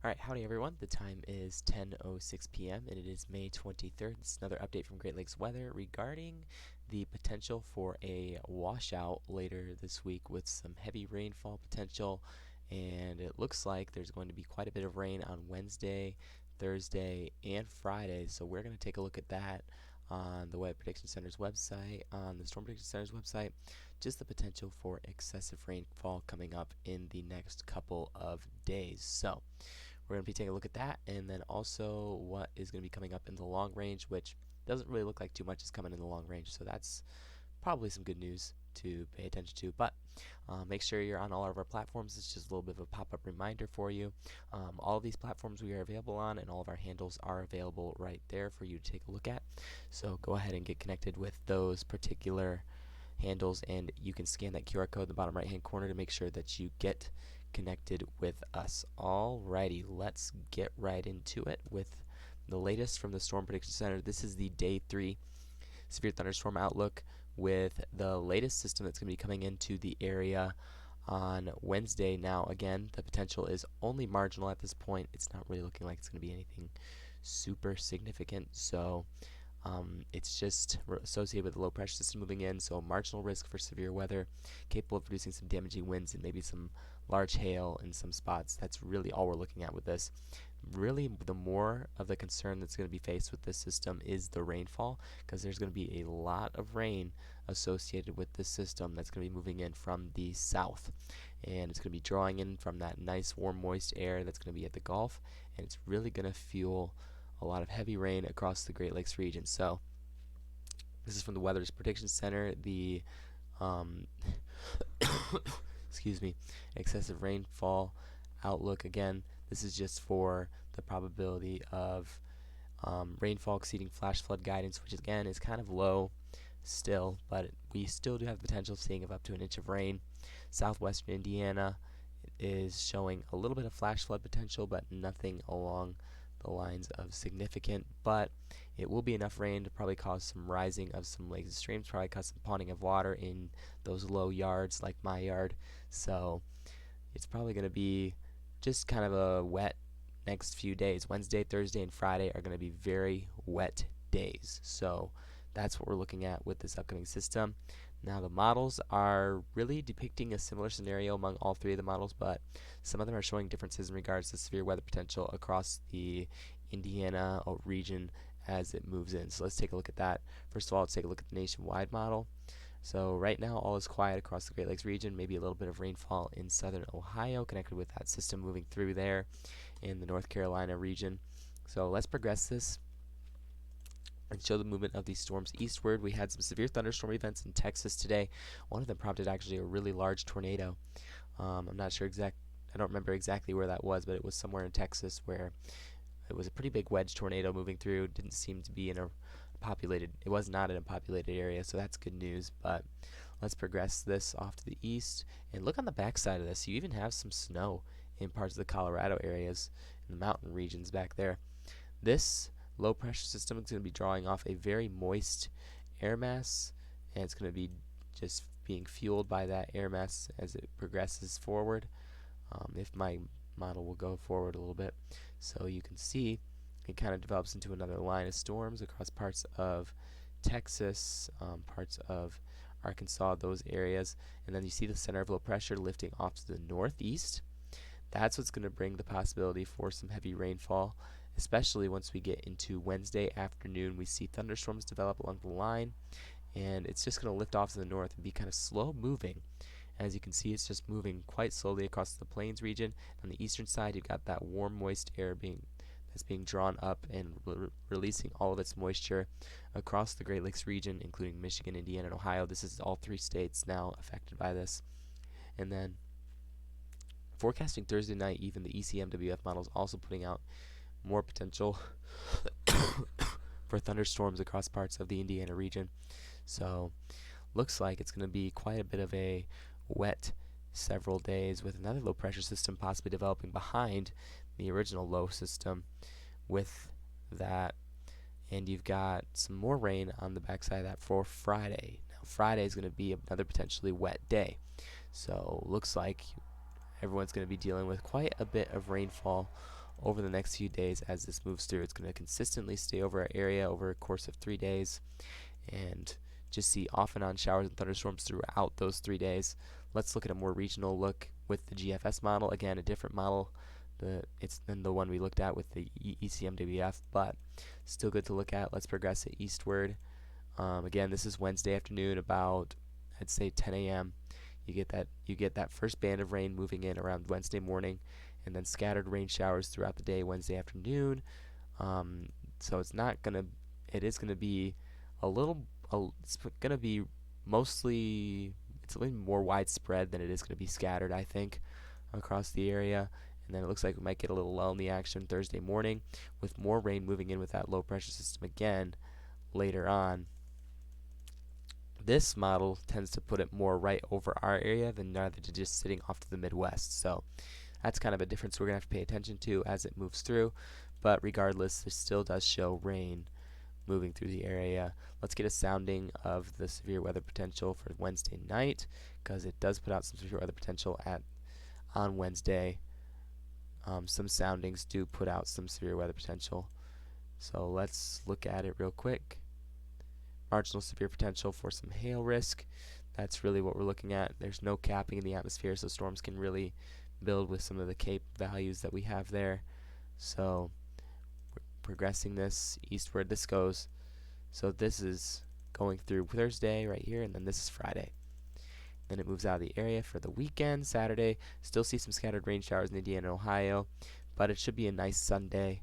Alright, howdy everyone. The time is 10:06 p.m. and it is May 23rd. This is another update from Great Lakes Weather regarding the potential for a washout later this week with some heavy rainfall potential, and it looks like there's going to be quite a bit of rain on Wednesday, Thursday, and Friday. So we're going to take a look at that on the Weather Prediction Center's website, on the Storm Prediction Center's website, just the potential for excessive rainfall coming up in the next couple of days. So we're going to be taking a look at that, and then also what is going to be coming up in the long range, which doesn't really look like too much is coming in the long range, so that's probably some good news to pay attention to. But make sure you're on all of our platforms. It's just a little bit of a pop-up reminder for you. All of these platforms we are available on, and all of our handles are available right there for you to take a look at. So go ahead and get connected with those particular handles, and you can scan that QR code in the bottom right hand corner to make sure that you get connected with us. Alrighty, let's get right into it with the latest from the Storm Prediction Center. This is the Day 3 Severe Thunderstorm Outlook with the latest system that's going to be coming into the area on Wednesday. Now again, the potential is only marginal at this point. It's not really looking like it's going to be anything super significant, so it's just associated with a low pressure system moving in, so marginal risk for severe weather, capable of producing some damaging winds and maybe some large hail in some spots. That's really all we're looking at with this. Really, the more of the concern that's going to be faced with this system is the rainfall, because there's going to be a lot of rain associated with this system that's going to be moving in from the south, and it's going to be drawing in from that nice warm moist air that's going to be at the Gulf, and it's really going to fuel a lot of heavy rain across the Great Lakes region. So this is from the Weather Prediction Center. The excuse me, excessive rainfall outlook. Again, this is just for the probability of rainfall exceeding flash flood guidance, which again is kind of low still, but we still do have the potential of seeing up to an inch of rain. Southwestern Indiana is showing a little bit of flash flood potential, but nothing along the lines of significant. But it will be enough rain to probably cause some rising of some lakes and streams, probably cause some ponding of water in those low yards like my yard. So it's probably going to be just kind of a wet next few days. Wednesday, Thursday, and Friday are going to be very wet days. So that's what we're looking at with this upcoming system. Now the models are really depicting a similar scenario among all three of the models, but some of them are showing differences in regards to severe weather potential across the Indiana region as it moves in. So let's take a look at that. First of all, let's take a look at the nationwide model. So right now all is quiet across the Great Lakes region, maybe a little bit of rainfall in southern Ohio connected with that system moving through there in the North Carolina region. So let's progress this and show the movement of these storms eastward. We had some severe thunderstorm events in Texas today. One of them prompted actually a really large tornado. I'm not sure I don't remember exactly where that was, but it was somewhere in Texas where it was a pretty big wedge tornado moving through. It didn't seem to be in a it was not in a populated area, so that's good news. But let's progress this off to the east and look on the backside of this. You even have some snow in parts of the Colorado areas, in the mountain regions back there. This low pressure system is going to be drawing off a very moist air mass, and it's going to be just being fueled by that air mass as it progresses forward. If my model will go forward a little bit, so you can see it kind of develops into another line of storms across parts of Texas, parts of Arkansas, those areas, and then you see the center of low pressure lifting off to the northeast. That's what's going to bring the possibility for some heavy rainfall, especially once we get into Wednesday afternoon. We see thunderstorms develop along the line, and it's just going to lift off to the north and be kind of slow moving. As you can see, it's just moving quite slowly across the plains region. On the eastern side, you've got that warm, moist air that's being drawn up and releasing all of its moisture across the Great Lakes region, including Michigan, Indiana, and Ohio. This is all three states now affected by this. And then forecasting Thursday night, even the ECMWF model is also putting out more potential for thunderstorms across parts of the Indiana region. So looks like it's going to be quite a bit of a wet several days, with another low pressure system possibly developing behind the original low system with that. And you've got some more rain on the backside of that for Friday. Now Friday is going to be another potentially wet day, so looks like everyone's going to be dealing with quite a bit of rainfall over the next few days as this moves through. It's going to consistently stay over our area over a course of 3 days and just see off and on showers and thunderstorms throughout those 3 days. Let's look at a more regional look with the GFS model. Again, a different model it's than the one we looked at with the ECMWF, but still good to look at. Let's progress it eastward. Again, this is Wednesday afternoon, about I'd say 10 a.m. You get that first band of rain moving in around Wednesday morning, and then scattered rain showers throughout the day Wednesday afternoon. So it is gonna be it's gonna be mostly, it's a little more widespread than it is gonna be scattered, I think, across the area. And then it looks like we might get a little lull in the action Thursday morning with more rain moving in with that low pressure system again later on. This model tends to put it more right over our area than rather to just sitting off to the Midwest. So that's kind of a difference we're going to have to pay attention to as it moves through. But regardless, this still does show rain moving through the area. Let's get a sounding of the severe weather potential for Wednesday night, because it does put out some severe weather potential on Wednesday. Some soundings do put out some severe weather potential. So let's look at it real quick. Marginal severe potential for some hail risk. That's really what we're looking at. There's no capping in the atmosphere, so storms can really build with some of the Cape values that we have there. So we're progressing this eastward. This goes, so this is going through Thursday right here, and then this is Friday. Then it moves out of the area for the weekend. Saturday, still see some scattered rain showers in Indiana and Ohio, but it should be a nice Sunday.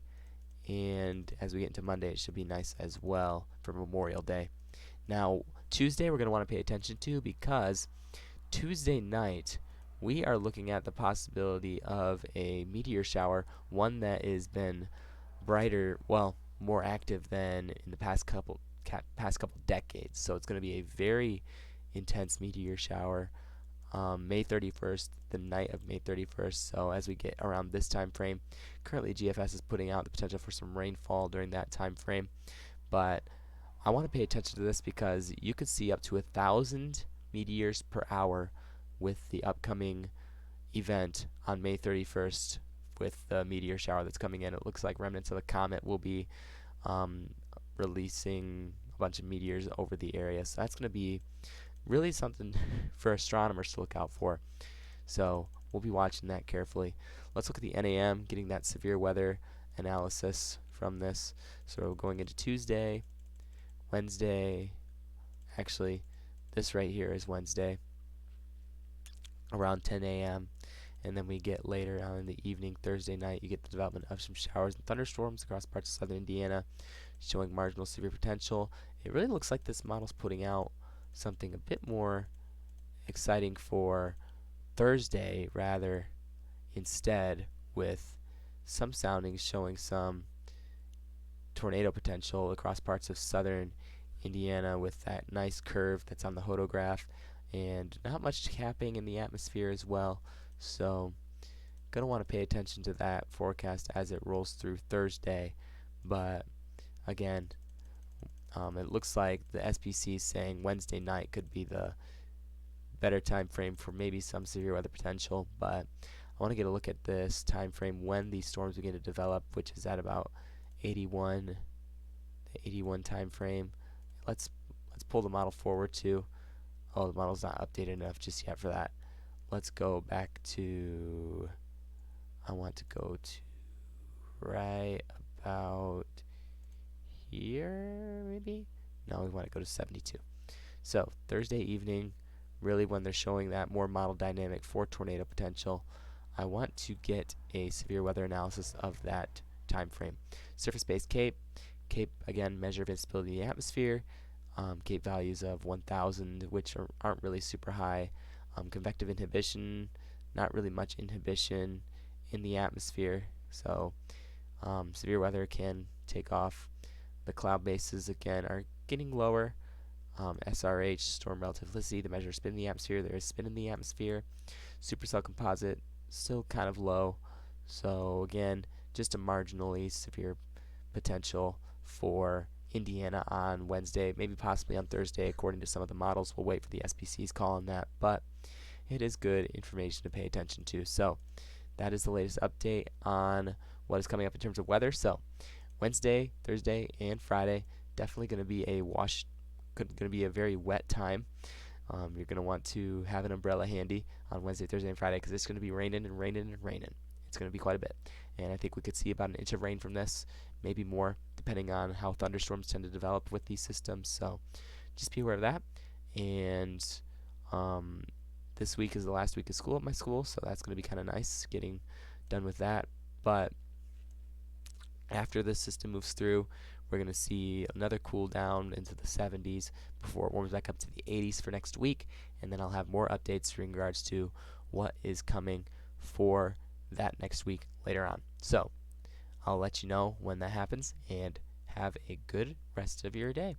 And as we get into Monday, it should be nice as well for Memorial Day. Now, Tuesday we're going to want to pay attention to, because Tuesday night we are looking at the possibility of a meteor shower, one that has been brighter, well, more active than in the past couple decades. So it's going to be a very intense meteor shower May 31st, the night of May 31st. So as we get around this time frame, currently GFS is putting out the potential for some rainfall during that time frame, but I want to pay attention to this because you could see up to 1,000 meteors per hour with the upcoming event on May 31st with the meteor shower that's coming in. It looks like remnants of a comet will be releasing a bunch of meteors over the area. So that's going to be really something for astronomers to look out for. So we'll be watching that carefully. Let's look at the NAM, getting that severe weather analysis from this. So going into Tuesday, Wednesday, actually this right here is Wednesday around 10 a.m. and then we get later on in the evening, Thursday night, you get the development of some showers and thunderstorms across parts of southern Indiana, showing marginal severe potential. It really looks like this model's putting out something a bit more exciting for Thursday rather instead, with some soundings showing some tornado potential across parts of southern Indiana with that nice curve that's on the hodograph, and not much capping in the atmosphere as well. So gonna want to pay attention to that forecast as it rolls through Thursday. But again, it looks like the SPC is saying Wednesday night could be the better time frame for maybe some severe weather potential, but I want to get a look at this time frame when these storms begin to develop, which is at about 81, the 81 time frame. Let's pull the model forward to, oh, the model's not updated enough just yet for that. Let's go back to, I want to go to right about here, maybe? No, we want to go to 72. So Thursday evening, really when they're showing that more model dynamic for tornado potential, I want to get a severe weather analysis of that time frame. Surface-based Cape again, measure visibility in the atmosphere. Cape values of 1,000, which aren't really super high. Convective inhibition, not really much inhibition in the atmosphere. So severe weather can take off. The cloud bases again are getting lower. SRH, storm relativity, the measure of spin in the atmosphere. There is spin in the atmosphere. Supercell composite, still kind of low. So again, just a marginally severe potential for Indiana on Wednesday, maybe possibly on Thursday, according to some of the models. We'll wait for the SPC's call on that, but it is good information to pay attention to. So that is the latest update on what is coming up in terms of weather. So Wednesday, Thursday, and Friday definitely going to be going to be a very wet time. You're going to want to have an umbrella handy on Wednesday, Thursday, and Friday because it's going to be raining and raining and raining. It's going to be quite a bit. And I think we could see about an inch of rain from this, maybe more, depending on how thunderstorms tend to develop with these systems. So just be aware of that. And um, this week is the last week of school at my school, so that's going to be kind of nice getting done with that. But after this system moves through, we're going to see another cool down into the 70s before it warms back up to the 80s for next week, and then I'll have more updates in regards to what is coming for that next week later on. So I'll let you know when that happens, and have a good rest of your day.